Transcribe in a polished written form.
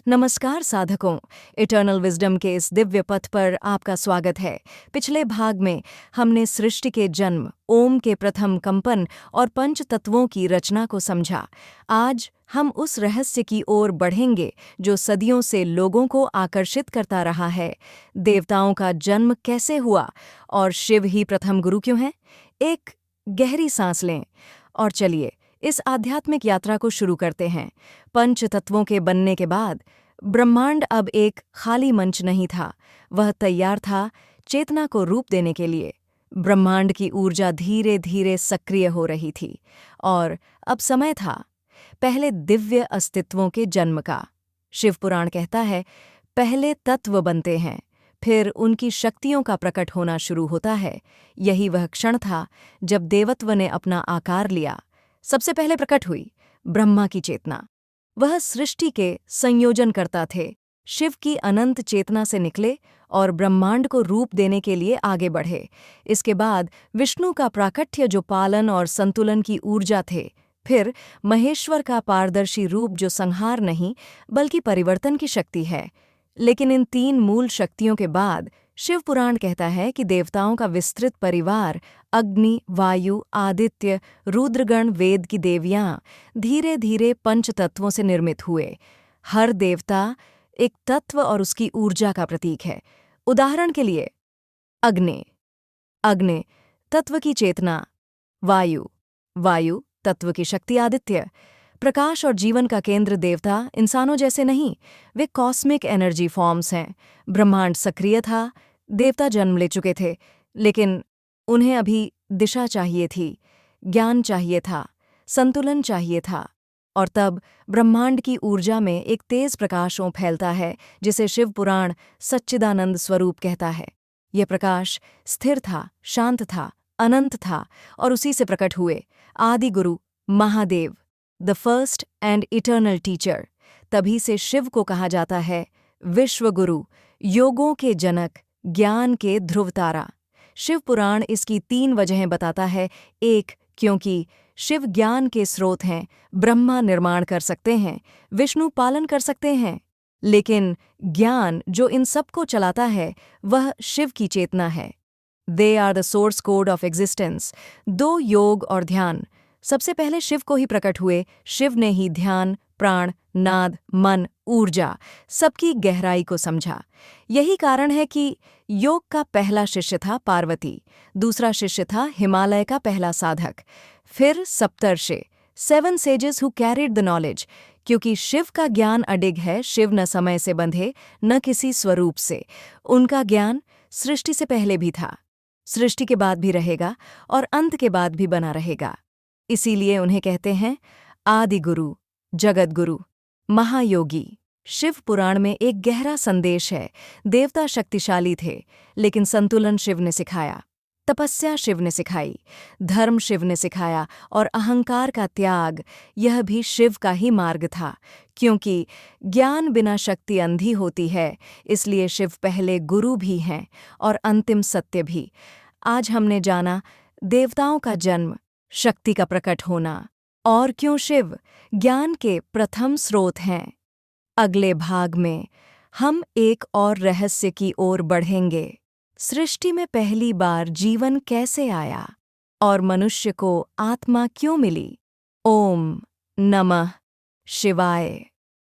नमस्कार साधकों, eternal wisdom के इस दिव्य पथ पर आपका स्वागत है। पिछले भाग में हमने सृष्टि के जन्म, ओम के प्रथम कंपन और पंच तत्वों की रचना को समझा। आज हम उस रहस्य की ओर बढ़ेंगे जो सदियों से लोगों को आकर्षित करता रहा है। देवताओं का जन्म कैसे हुआ और शिव ही प्रथम गुरु क्यों हैं? एक गहरी सांस लें और चलिए इस आध्यात्मिक यात्रा को शुरू करते हैं। पंच तत्वों के बनने के बाद ब्रह्मांड अब एक खाली मंच नहीं था, वह तैयार था चेतना को रूप देने के लिए। ब्रह्मांड की ऊर्जा धीरे धीरे सक्रिय हो रही थी और अब समय था पहले दिव्य अस्तित्वों के जन्म का। शिव पुराण कहता है, पहले तत्व बनते हैं, फिर उनकी शक्तियों का प्रकट होना शुरू होता है। यही वह क्षण था जब देवत्व ने अपना आकार लिया। सबसे पहले प्रकट हुई ब्रह्मा की चेतना। वह सृष्टि के संयोजनकर्ता थे। शिव की अनंत चेतना से निकले और ब्रह्मांड को रूप देने के लिए आगे बढ़े। इसके बाद विष्णु का प्राकट्य जो पालन और संतुलन की ऊर्जा थे। फिर महेश्वर का पारदर्शी रूप जो संहार नहीं बल्कि परिवर्तन की शक्ति है। लेकिन इन तीन मूल शक्तियों के बाद शिव पुराण कहता है कि देवताओं का विस्तृत परिवार अग्नि, वायु, आदित्य, रुद्रगण, वेद की देवियां धीरे धीरे पंच तत्वों से निर्मित हुए। हर देवता एक तत्व और उसकी ऊर्जा का प्रतीक है। उदाहरण के लिए अग्नि, अग्नि तत्व की चेतना, वायु, वायु तत्व की शक्ति, आदित्य प्रकाश और जीवन का केंद्र। देवता इंसानों जैसे नहीं, वे कॉस्मिक एनर्जी फॉर्म्स हैं। ब्रह्मांड सक्रिय था, देवता जन्म ले चुके थे, लेकिन उन्हें अभी दिशा चाहिए थी, ज्ञान चाहिए था, संतुलन चाहिए था। और तब ब्रह्मांड की ऊर्जा में एक तेज प्रकाशों फैलता है जिसे शिव पुराण सच्चिदानंद स्वरूप कहता है। यह प्रकाश स्थिर था, शांत था, अनंत था और उसी से प्रकट हुए आदि गुरु Mahadev, the first and eternal teacher. तभी से शिव को कहा जाता है विश्व गुरु, योगों के जनक, ज्ञान के ध्रुव तारा। शिव पुराण इसकी तीन वजहें बताता है। एक, क्योंकि शिव ज्ञान के स्रोत हैं। ब्रह्मा निर्माण कर सकते हैं, विष्णु पालन कर सकते हैं, लेकिन ज्ञान जो इन सबको चलाता है वह शिव की चेतना है। They are the source code of existence. Though, yoga और ध्यान। सबसे पहले शिव को ही प्रकट हुए। शिव ने ही ध्यान, प्राण, नाद, मन, ऊर्जा सबकी गहराई को समझा। यही कारण है कि योग का पहला शिष्य था पार्वती, दूसरा शिष्य था हिमालय का पहला साधक, फिर सप्तर्षि, 7 sages who carried the knowledge. क्योंकि शिव का ज्ञान अडिग है। शिव न समय से बंधे न किसी स्वरूप से। उनका ज्ञान सृष्टि से पहले भी था, सृष्टि के बाद भी रहेगा और अंत के बाद भी बना रहेगा। इसीलिए उन्हें कहते हैं आदि गुरु, जगत गुरु, महायोगी। शिव पुराण में एक गहरा संदेश है। देवता शक्तिशाली थे, लेकिन संतुलन शिव ने सिखाया, तपस्या शिव ने सिखाई, धर्म शिव ने सिखाया और अहंकार का त्याग यह भी शिव का ही मार्ग था। क्योंकि ज्ञान बिना शक्ति अंधी होती है, इसलिए शिव पहले गुरु भी हैं और अंतिम सत्य भी। आज हमने जाना देवताओं का जन्म, शक्ति का प्रकट होना और क्यों शिव ज्ञान के प्रथम स्रोत हैं। अगले भाग में हम एक और रहस्य की ओर बढ़ेंगे। सृष्टि में पहली बार जीवन कैसे आया और मनुष्य को आत्मा क्यों मिली। ओम नमः शिवाय।